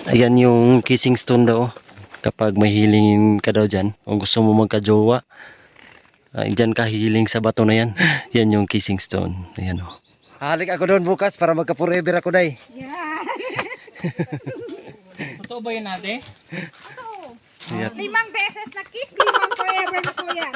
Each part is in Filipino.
Ayan yung kissing stone daw. Kapag may hilingin ka daw dyan, kung gusto mo magka-jowa, dyan ka hiling sa bato na yan. Yan yung kissing stone. Ayan o. Halik ako doon bukas para magka-forever ako, day. Yeah. Totoo ba yun ate? Ayan. 5 beses na kiss, 5 forever na po yan.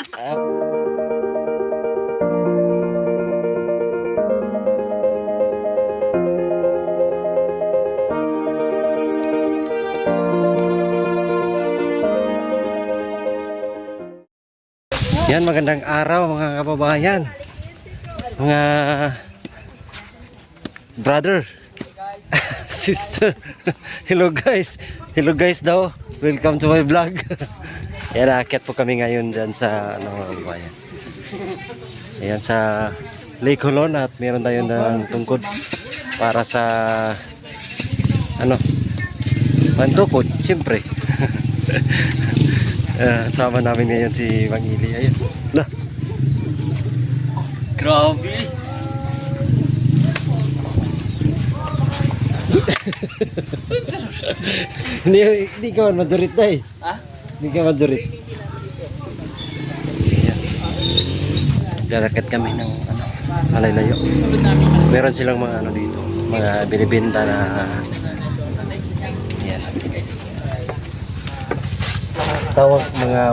Yan, magandang araw mga kababayan. Mga brother, sister. Hello guys. Hello guys daw. Welcome to my vlog. Yan, akit po kami ngayon dyan sa mga kababayan. Ayan sa Lake Holon at meron tayo ng tungkod para sa pantukod, siyempre. Sama namin ngayon si Mang Ili. Ayan. Lah. Grabe! Hindi ka man majorit day. Ha? Hindi ka majorit. Darakat kami ng malalayo. Meron silang mga dito, mga binibenta na yan. Tawag mga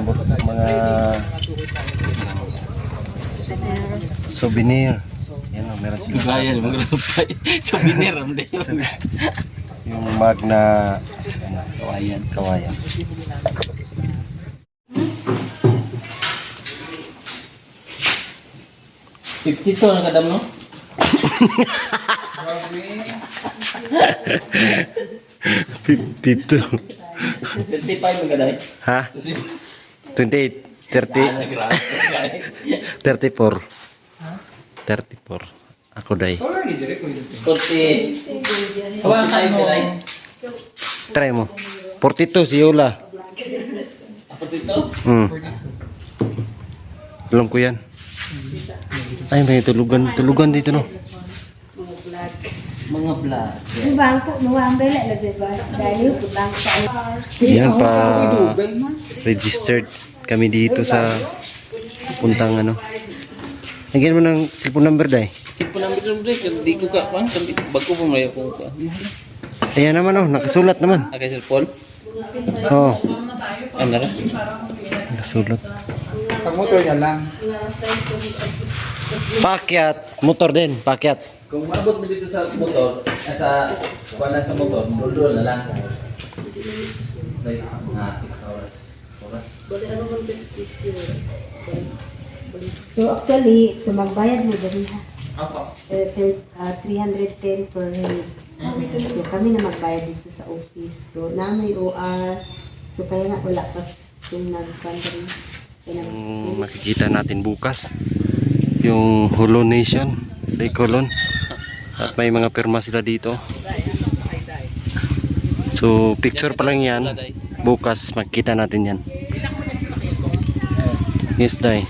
souvenir. Yan, meron silang Bigayan, maglupay. Souvenir, hindi. yung mag na Kawayan. kawayan. $52 na kadam, no? Dito. 55 ang kaday. Ha? 28, 30, Grabe. 34. 34. Ako day. 40. Kawayan kayo mo. Try mo. 42 si Yola. 42? Alam ko yan. Ay, may tulugan dito, no? Mga vlog. Bangko, nuwambela na diba? Dahil putang sa Yan pa registered kami dito sa puntang Lagyan mo ng cellphone number, day. Sip ko namin yung break. Hindi ko ka. Bago po may ako ka. Ayan naman, nakasulat naman. Okay, Sir Paul. Oo, Ano na? nakasulat. Pag motor niya lang. Pakyat, motor din, pakyat. Kung maabot mo dito sa motor, sa kuwanan sa motor, doon na lang. Like, oras. So actually, so magbayad mo dali ha. Apa? 310 per head. So kami na magbayad dito sa office. So namin OR. So kaya nga wala pas yung nag-country. Makikita natin bukas yung Holon Nation, Lake Holon. At may mga pirma sila dito. So picture pa lang yan. Bukas makikita natin yan. Yes, day.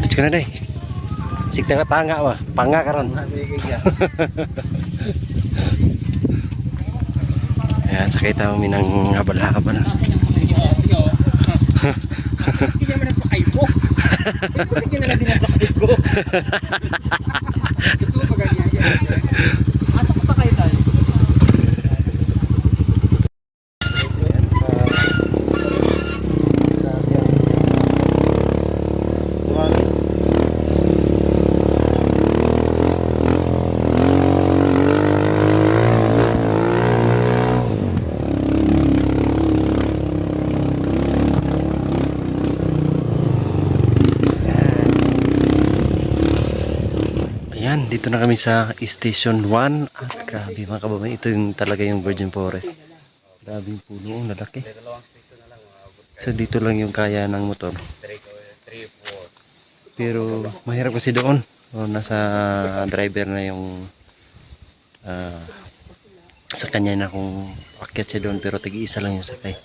Let's go na, day. Sikta ka tanga ba? Panga ka ron. Ayan, sakay tayo ng habal-habal. Hindi naman nasakay mo. Hindi na lang dinasakay ko. Gusto mo ba ganyan? Asa ko sakay tayo? Ayan, dito na kami sa Station 1 at grabe mga kababayan, ito yung talaga yung Virgin Forest. Grabe yung puno, lalaki. So dito lang yung kaya ng motor. Pero mahirap kasi doon. Nasa driver na yung sa kanya na kung akyat siya doon, pero tag-iisa lang yung sakay.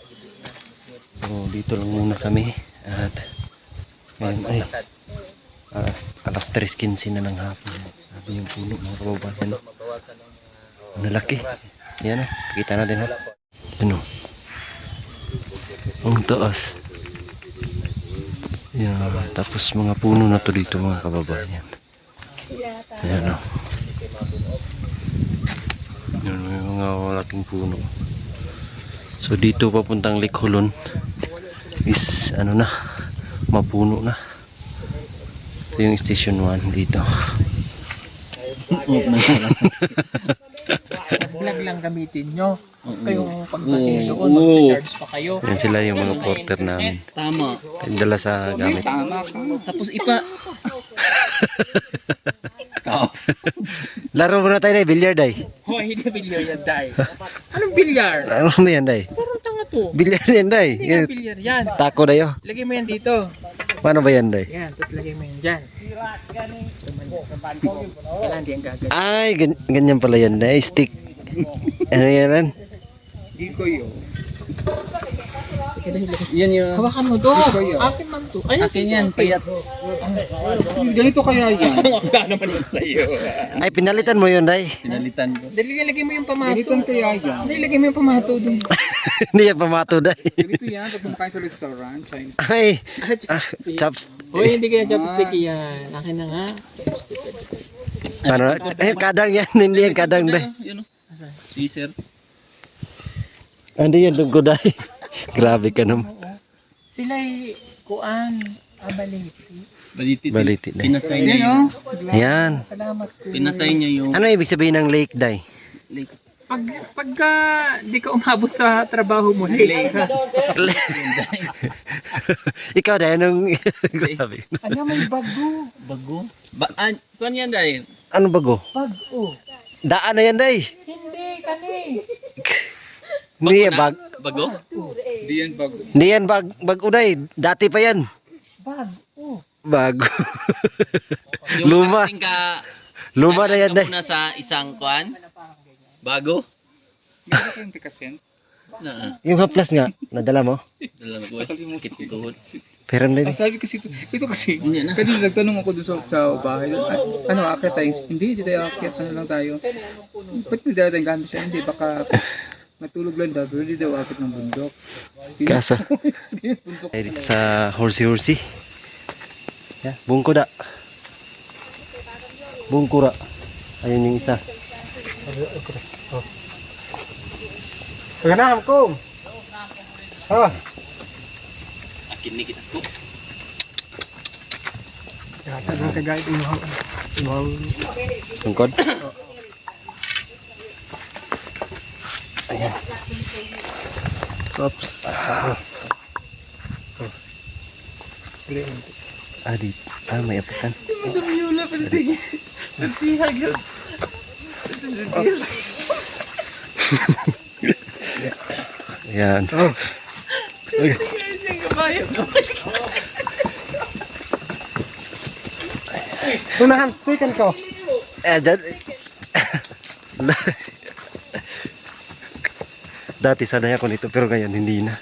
So dito lang muna kami at ngayon ay alas 3:15 na ng hapon. Sabi yung puno mga kababayan. Malaki. Yan o, kita natin o. Ano? Ang taas. Yan, tapos mga puno na to dito mga kababayan. Yan o. Yan, may mga malaking puno. So dito papuntang Lake Hulon is ano na, mapuno na. Ito yung station 1 dito. Vlog lang gamitin nyo. Kayong pagdating doon, mag-charge pa kayo. Yan sila yung mga porter namin. Tama. Dala sa gamit. Tama ka. Tapos ipa. Laro muna tayo na, bilyar day. Hoy, hindi bilyar yan, Day. Anong bilyar? Ano mo yan day? Puro tanga to. Bilyar yan day. Hindi nga bilyar yan. Tako dayo. Lagay mo yan dito. Paano ba yan day? Yan, tapos lagay mo yan dyan. Kailangan hindi yan gagawin. Ay, ganyan pala yan day. Stick. Ano yan? Hindi ko yun. Yan yung... Hawakan mo to. Akin man to. Ay, Akin yan, payat. ganito kaya yan. Wala naman yun sa'yo. Ay, pinalitan mo yun day. Pinalitan ko. Dali, lagay mo yung pamato. Ganito kaya yan. Dali, lagay mo yung pamato dun. Hindi yan pamato day. Ganito yan, pag kumakain sa restaurant, Chinese. Ay, chops. Uy, hindi kaya chopstick yan. Akin na nga. Ano? Eh, kadang yan. Hindi yan kadang day. Yun o. Caesar. Hindi yan tungkol day. Grabe ka naman. Sila'y kuan, abaliti. Baliti day. Pinatay niya Yan yung... o. Ayan. Salamat ko. Pinatay niya yung... Ano ibig sabihin ng lake day? Like, Pagka di ka umabot sa trabaho mo, late ka. Ikaw day, anong... Grabe. Ano, may bago. bago. Kuan yan dahil. Ano bago? Bago. Daan na yan day. Hindi, kani. Hindi yan bag. Bago? Hindi yan bago. Hindi yan bago day. Dati pa yan. Bago. Bago. Yung Luma. karating ka... Luma na yan day. Muna sa isang kuan. Bago? Meron kayong pikasin? Na. Yung haplas nga, nadala mo? Dala ko eh. Sakit ko tuhod. Pero hindi. Ang sabi kasi ito kasi, Hindi na. kanina nagtanong ako dun sa bahay. Ano, akit tayo? Hindi tayo akit. Ano lang tayo? Ba't hindi tayo tayong gamit siya? Hindi, baka matulog lang daw. Pero hindi daw akit ng bundok. Kasa. Bundok. Ay, dito sa horsey. Yeah, bungkuda. Bungkura. Ayun yung isa. Ganam ko. Ah. Akin ni kita ko. Yata lang sa guide imong Tungkod. Ayan. Oops. Adi, may apakan. Yula pero tingin. Santihag yun. Ayan. Tunahan, stikan ko. Dyan. Dati sanay ako nito pero ngayon hindi na.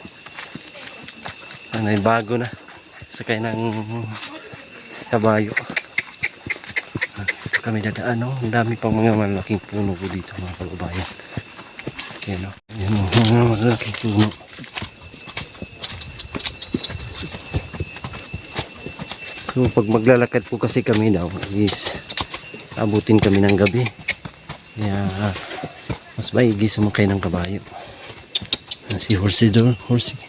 Ano yung bago na. Sakay ng kabayo. Dito kami dadaan. No? Ang dami pang mga malaking puno ko dito mga kababayan. Okay, no? Yan mga malaking puno. So pag maglalakad po kasi kami daw is abutin kami ng gabi. Kaya mas maigi sumakay ng kabayo. Si horsey doon, horsey.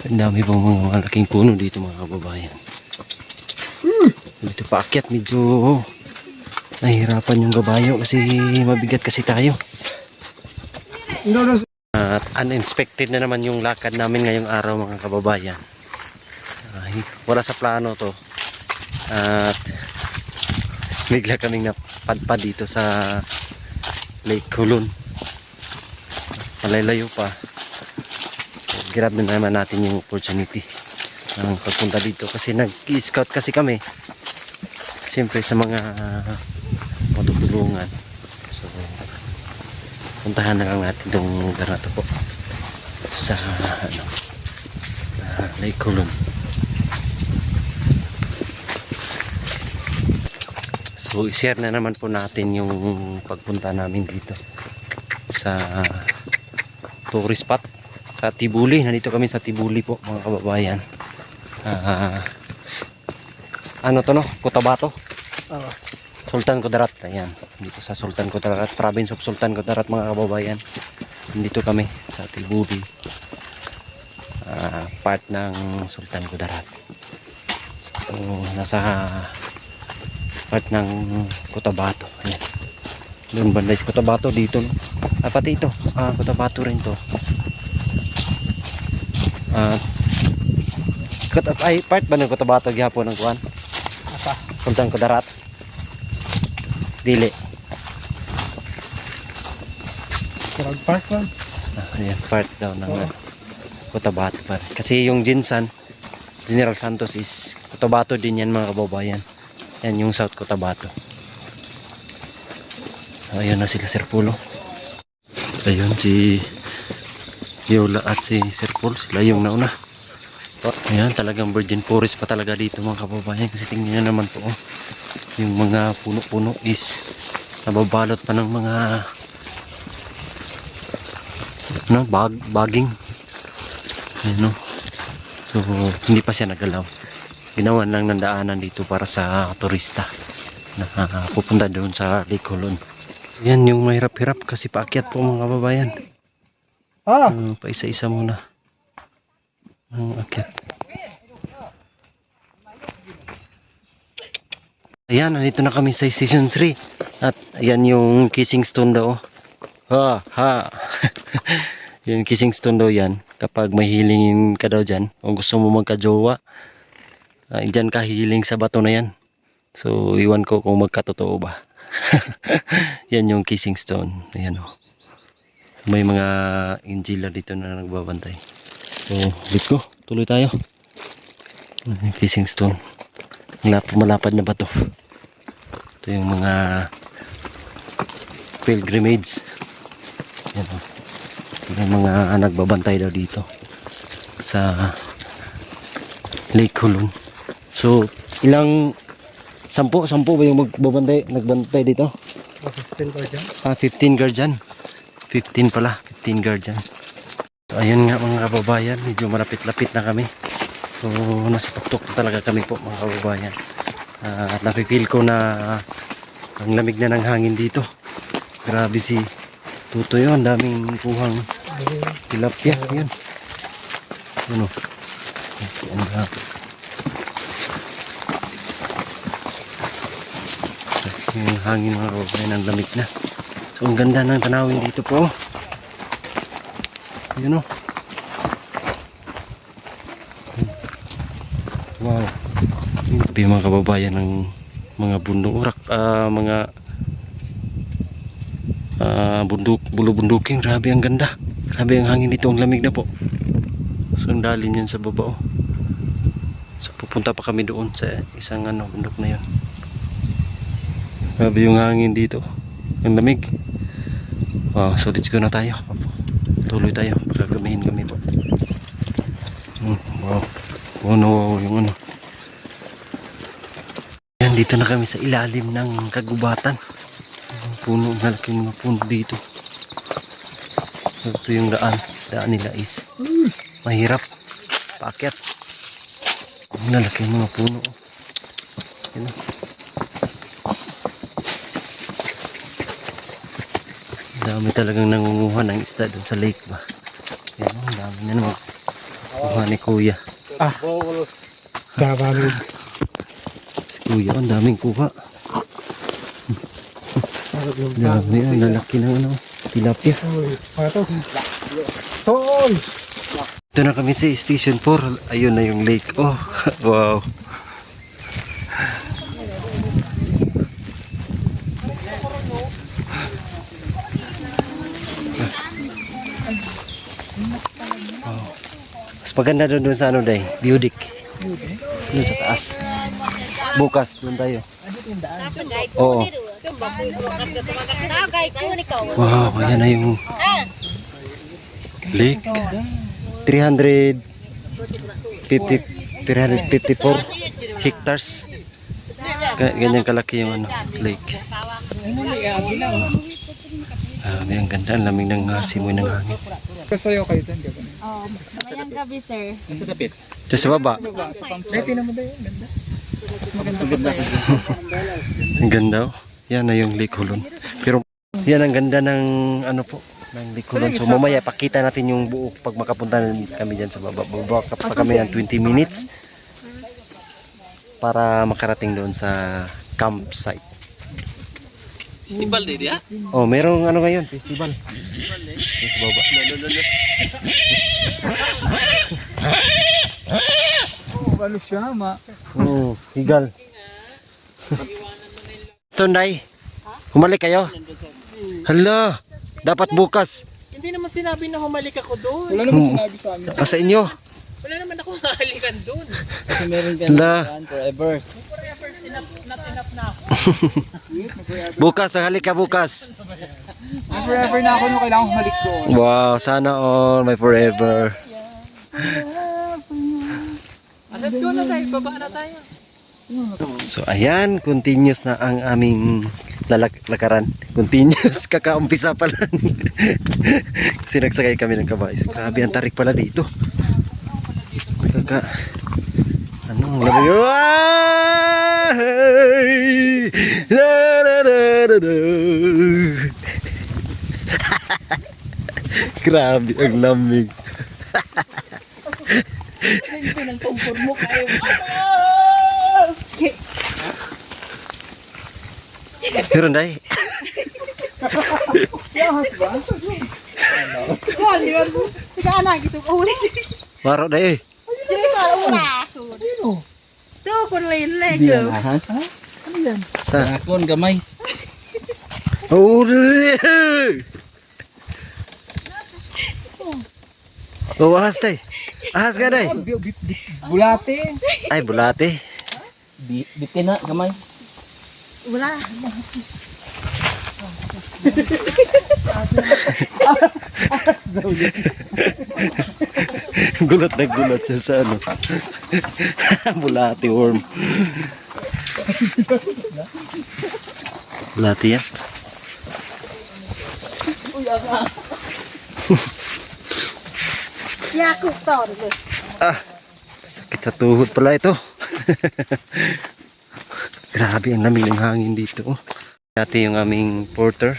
Ang dami pang mga malaking puno dito mga kababayan. Dito paakyat medyo nahihirapan yung kabayo kasi mabigat kasi tayo. At uninspected na naman yung lakad namin ngayong araw mga kababayan. Wala sa plano to. At bigla kaming napadpad dito sa Lake Hulon. Malaylayo pa. Grab na naman natin yung opportunity ng pagpunta dito kasi nag-scout kasi kami siyempre sa mga matutulungan. So puntahan na lang natin itong lugar na ito po sa Lake Hulon. So i-share na naman po natin yung pagpunta namin dito sa tourist spot sa Tibuli. Nandito kami sa Tibuli po mga kababayan. Ano to no? Cotabato? Sultan Kudarat. Ayan. Dito sa Sultan Kudarat. Province of Sultan Kudarat mga kababayan. Nandito kami sa Tibuli. Part ng Sultan Kudarat. So, nasa part ng Cotabato. Ayan. Doon banda is Cotabato dito. No? Pati ito. Cotabato rin to. Ay, part ba ng Cotabato gyapon ng kuan? Sultan Kudarat. Dili. Park ba? Ayan, part daw ng Cotabato pa. Kasi yung Jinsan, General Santos is Cotabato din yan mga kababayan. Yan yung South Cotabato. Ayun na sila Sir Pulo. Ayun si Yola at si Sir Paul. Sila yung nauna. Ayan, talagang virgin forest pa talaga dito mga kababayan. Kasi tingnan nyo naman po. Yung mga puno-puno is nababalot pa ng mga baging. Ayan, no? So, hindi pa siya nagalaw. Ginawan lang ng daanan dito para sa turista na pupunta doon sa Lake Hulon. Yan yung mahirap-hirap kasi paakyat po mga kababayan. Paisa-isa muna ang akyat. Ayan, nandito na kami sa Station 3. At ayan yung kissing stone daw. Yung kissing stone daw yan. Kapag may healing ka daw dyan, o gusto mo magka-jowa, dyan ka healing sa bato na yan. So, iwan ko kung magkatotoo ba. Yan yung kissing stone. Ayan o. May mga angela dito na nagbabantay. So, let's go. Tuloy tayo. Kissing stone. Malapad na bato. Ito yung mga pilgrimage. Ayan o. May mga nagbabantay daw dito sa Lake Hulon. So, ilang sampu ba yung nagbantay dito? 15 guardian. 15 guardian. 15 pala, 15 guardian. So, ayun nga mga kababayan, medyo malapit-lapit na kami. So, nasa tuktok na talaga kami po mga kababayan. At napipil ko na ang lamig na ng hangin dito. Grabe si Tutoy, ang daming kuhang tilapia. Yan. Ano? Yung hangin mga kababayan, ang lamig na. So ang ganda ng tanawin dito po. Yun o. Wow. Yung mga kababayan ng mga bundok, mga bundok-bunduking. Grabe ang ganda. Grabe ang hangin dito, ang lamig na po. So ang dalin yan sa baba oh. So pupunta pa kami doon sa isang bundok na yun. Grabe yung hangin dito. Ang lamig. Wow, so let's go na tayo. Tuloy tayo. Pagkagamihin kami po. Wow. Wow, yung ano. Yan, dito na kami sa ilalim ng kagubatan. Puno, malaking mga puno dito. So ito yung daan nila is mahirap paakyat. Malaking mga puno. Yan o. Dami talagang nangunguha ng isda doon sa lake ba. Yan o, dami na naman kuha ni kuya. Si kuya, ang daming kuha. Dami, ang lalaki ng tilapia. Ito na kami sa Station 4. Ayun na yung lake. Oh, wow. Mas maganda doon sa day, Budik. Doon sa taas. Bukas doon tayo. Oo. Wow, ayan na yung lake. 354 hectares. Ganyan kalaki yung lake. Ang ganda, ang lamig ng simoy ng hangin. Kasayo kayo doon, gano'n. Oh, mamayang gabi, sir. Sa dapit. Diyan sa baba. Sa pamphlet, naman daw yun. Ganda. Maganda pa sa'yo. Ang ganda oh. Yan na yung Lake Hulon. Pero yan ang ganda ng ano po, ng Lake Hulon. So mamaya pakita natin yung buo pag makapunta kami dyan sa baba. Baba pa kami ng 20 minutes para makarating doon sa campsite. Festival din ya? Oh, merong ano ngayon, festival. Yes, baba. Oh, ano siya, Higal. Tunday. Humalik kayo. Hala, dapat bukas. Hindi naman sinabi na humalik ako doon. Wala naman sinabi sa amin. Sa inyo. Wala naman ako mahalikan doon. Kasi meron ka Hala. na forever. Forever, tinap na ako. Bukas, halik ka bukas. Forever na ako nung kailangan humalik doon. Wow, sana all may forever. Let's go na tayo, baba na tayo. So ayan, continuous na ang aming lakaran. Continuous, kakaumpisa pa lang. Kasi nagsakay kami ng kabay. So, grabe ang tarik pala dito. Ano ang lamig? Ay! Da, da, da, da, da. Grabe ang lamig. Pinagpungpur mo kayo. Pero day. Sige, anak, ito ko ulit. Maro day. Sige, ko una. Ito, kung linig. Ahas? Sa. Akon gamay. Oh, oh, ahas day. Ahas ka day. Bulate. Ay, bulate. Bitin na gamay. Wala. Gulat na gulat siya sa ano. Bulate worm. Bulate yan. Yakuk to. Ah, sakit sa tuhod pala ito. Grabe ang lamig ng hangin dito. Oh. Dati yung aming porter.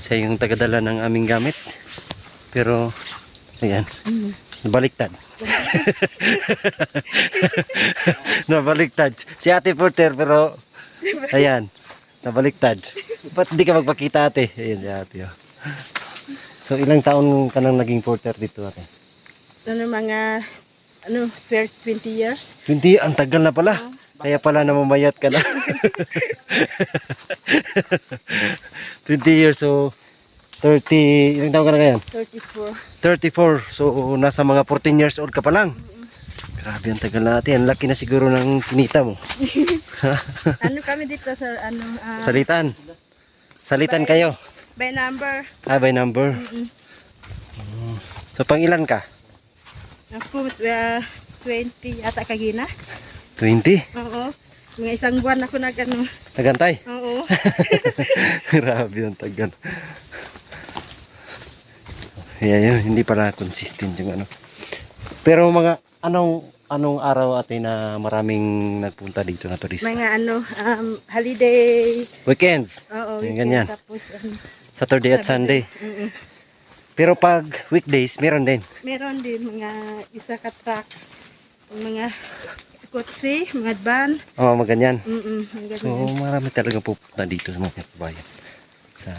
Siya yung tagadala ng aming gamit. Pero, ayan. Nabaliktad. Nabaliktad. Si ate porter pero, ayan. Nabaliktad. Ba't hindi ka magpakita ate? Ayan si ate. Oh. So, ilang taon ka nang naging porter dito ate? Mga 20 years. 20, ang tagal na pala. Kaya pala namamayat ka na. 20 years, so 30, ilang taon ka na ngayon? 34. 34, so nasa mga 14 years old ka pa lang. Grabe ang tagal natin, ang laki na siguro ng kinita mo. Ano kami dito sa Salitan. Salitan kayo. by number. Ah, by number. So pang ilan ka? Ako 20 ata kagina. 20? Oo. Mga isang buwan ako Nagantay? Oo. Grabe ang tagal. Yan, hindi pala consistent yung ano. Pero mga anong araw ate na maraming nagpunta dito na turista? Mga holiday. Weekends. Oo, Yung weekend. ganyan. Tapos Saturday at Sunday. Pero pag weekdays, meron din. meron din mga isa ka truck. Mga kotse, mga van. Oo, maganyan. Mga So, marami talaga pupunta dito sa mga kabayan. Sa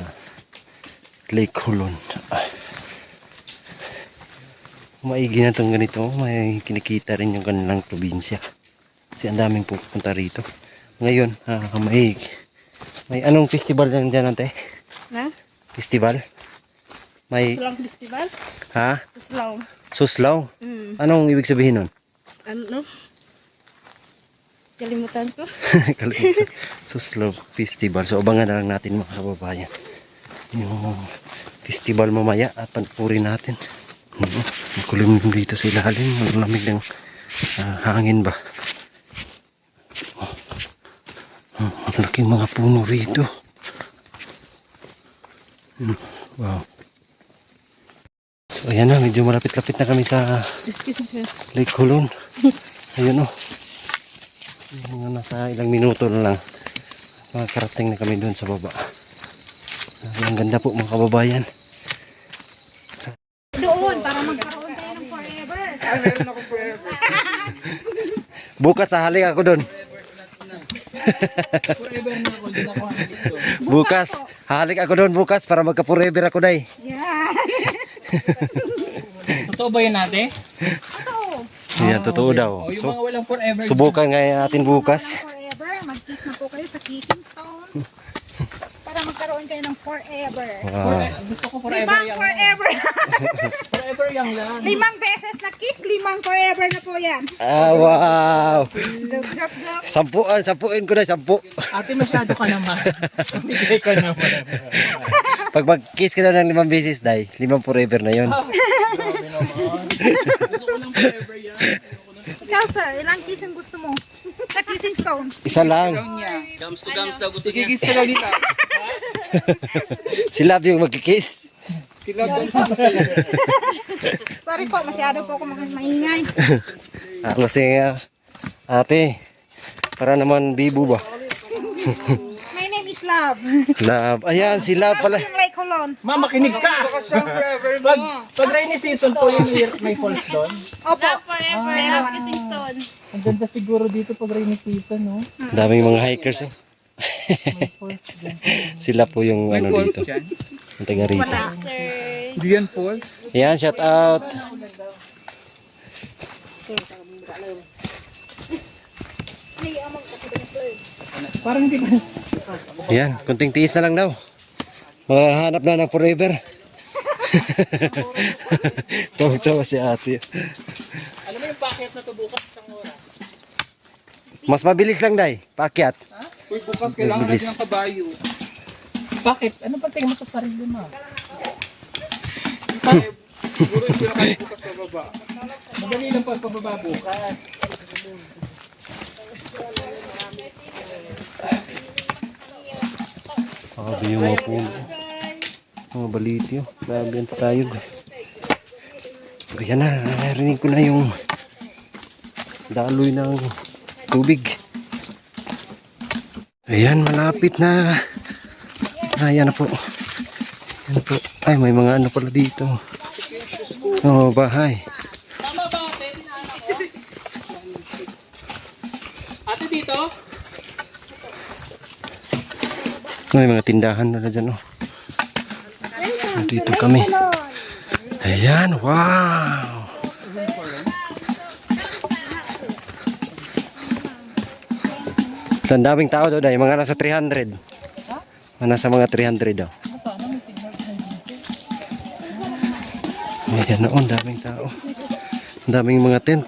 Lake Hulon. Maigi na itong ganito. May kinikita rin yung kanilang probinsya. Kasi ang daming pupunta rito. Ngayon, may anong festival yan dyan ate? Na? Festival? May, Sulang festival? ha? Sulang. Suslaw? Anong ibig sabihin nun? Ano? Kalimutan ko. Kalimutan. Suslaw Festival. So abangan na lang natin mga kababayan. Yung festival mamaya at panpurin natin. Makulim dito sa ilalim. Ang lamig ng hangin ba? Ang laking mga puno rito. Wow. So ayan na, medyo malapit-lapit na kami sa Lake Hulon. Ayun o. Mga nasa ilang minuto na lang. Makakarating na kami doon sa baba. Ang ganda po mga kababayan. Doon, para magkaroon tayo ng forever. Meron ako forever. Bukas hahalik ako doon. Forever na ako, hindi na ako dito. Bukas, hahalik ako doon bukas para magka-forever ako day. Yeah. Totoo ba yun ate? Yan, totoo daw. O yung mga walang forever. Subukan ngayon natin bukas. Forever, mag-kiss na po kayo sa kissing stone. Para magkaroon kayo ng forever. Wow. Gusto ko forever Limang young. forever. Forever young lang. 5 beses na kiss, 5 forever na po yan. Ah, wow. Joke, joke, joke. Sampuin ko na, 10. Ate masyado ka naman. Bigay ka naman. Pag mag-kiss ka daw ng 5 beses, day, 5 forever na yun. Grabe naman. Gusto ko ng forever young. Ikaw sir, ilang kiss ang gusto mo? Sa kissing stone. Isa lang. Gums to gums daw gusto niya. Igigis ka lang nila. Si Love yung mag-kiss. Sila doon. Sorry po, masyado po ako maingay. Kasi ate, para naman bibo ba? My name is Love. Love. Ayan, si Love pala. Yung Lake Hulon. Ma, makinig ka! Pag rainy season po yung may falls doon. Opo. Meron. Kissing stone. Ang ganda siguro dito pag rainy season, no? Daming mga hikers. Oh. Sila po yung May ano falls dito. dyan. Ang taga rito. Hindi yan falls. Ayan, shout out. Parang hindi ko. Ayan, kunting tiis na lang daw. Mahanap na ng forever. Tawa-tawa si ate. Alam mo yung packet na to bukas isang oras. Mas mabilis lang, day. Paakyat. Uy, bukas kailangan natin ng kabayo. Bakit? Ano ba tingin mo sa sarili mo? Siguro hindi na kayo bukas sa baba. Madali lang pagpababa bukas. Sabi yung mga puno. Mga baliti. Oh. Grabe ang tayo. Ayan na, narinig ko na yung daloy ng tubig. Ayan, malapit na. Ayan na po. Ayan po. Ay, may mga ano pala dito. Oh, bahay. Tama ba ate? Ate dito? May mga tindahan na dyan. Oh. Dito kami. Ayan, wow. Ang daming tao daw dahil mga nasa 300. Mga nasa mga 300 daw. Ayan na, ang daming tao. Ang daming mga tent.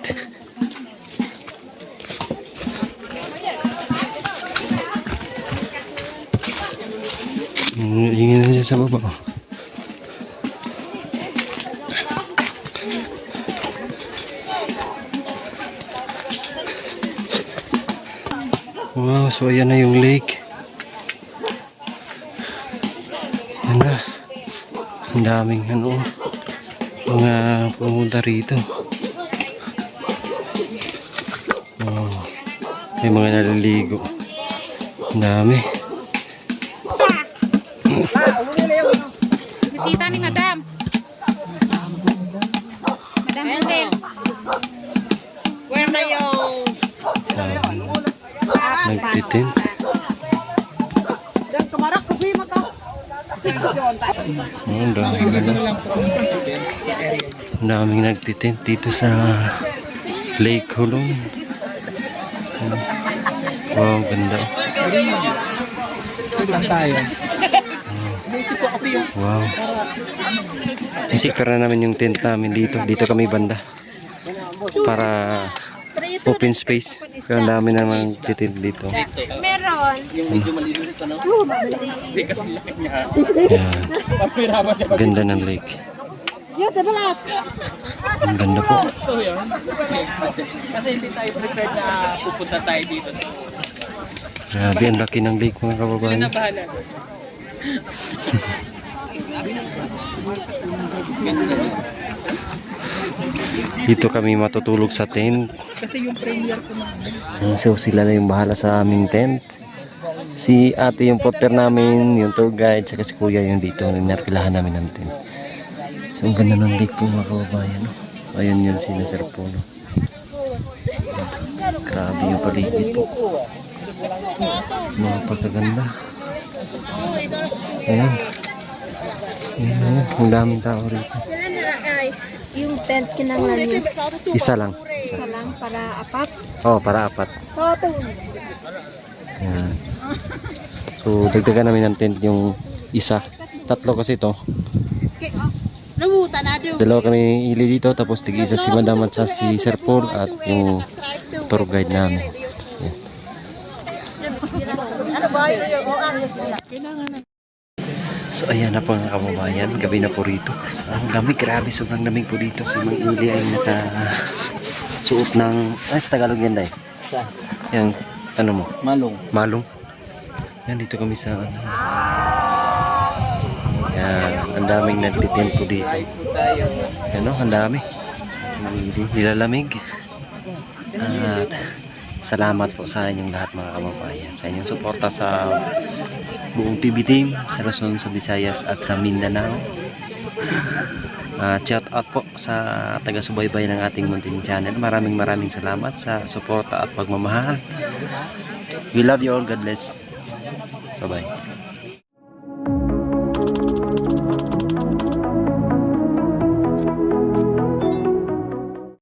Hingin na dyan sa baba. Oh. Wow, so ayan na yung lake. Ayan na. Ang daming ano, mga pumunta rito. Wow. May mga naliligo. Ang dami. Bisita ni Madam. Madam Hotel. Where na yung... Nagtitent. Diyan, kamarak, kabi mo to. Ang daming ano. Ang daming nagtitent dito sa Lake Hulon. Wow, ganda. Saan tayo? Naisip ko kasi yung Wow. Isikara namin yung tent namin dito. Dito kami banda. Para open space. Kaya ang dami naman titent dito. Meron. yung medyo maliliit ano? Hindi kasi laki niya. Ayan. Papirapan siya pag Ganda ng lake. Yo, tabalat. Ang ganda po. gusto yun. Kasi hindi tayo prepared na pupunta tayo dito. Grabe, ang laki ng lake mga Sila na kababayan. bahala. Dito kami matutulog sa tent. Kasi yung premier ko na. So sila na yung bahala sa aming tent. Si ate yung porter namin, yung tour guide, saka si kuya yung dito. Ninarkilahan namin ng tent. So ang ganda ng lake po mga kababayan. No? Ayun yun sila Sir Polo. Grabe yung paligid po. Mga pagkaganda. Ayan. Ayan. Ang daming tao rito. Yung tent kinanglan niya. Isa lang. Isa lang para apat. Oh, para apat. Ayan. So, dagdagan namin ng tent yung isa. Tatlo kasi to. Dalawa kami ili dito, tapos tig-isa si Madam at si Sir Paul at yung tour guide namin. Ayan. So ayan na po mga kababayan, gabi na po rito. Ang lamig, grabe, sobrang lamig po dito. Si Mang Ili ay suot ng, sa Tagalog yan dahil. Saan? Yan, ano mo? Malong. Malong. Yan, dito kami sa, yan, ang daming nagtitent po dito. Yan o, ang dami. Si Mang Ili, nilalamig. At salamat po sa inyong lahat mga kababayan. Sa inyong suporta sa buong PB team, sa Luzon, sa Visayas at sa Mindanao. Shout out po sa taga-subaybay ng ating munting channel. Maraming salamat sa suporta at pagmamahal. We love you all. God bless. Bye bye.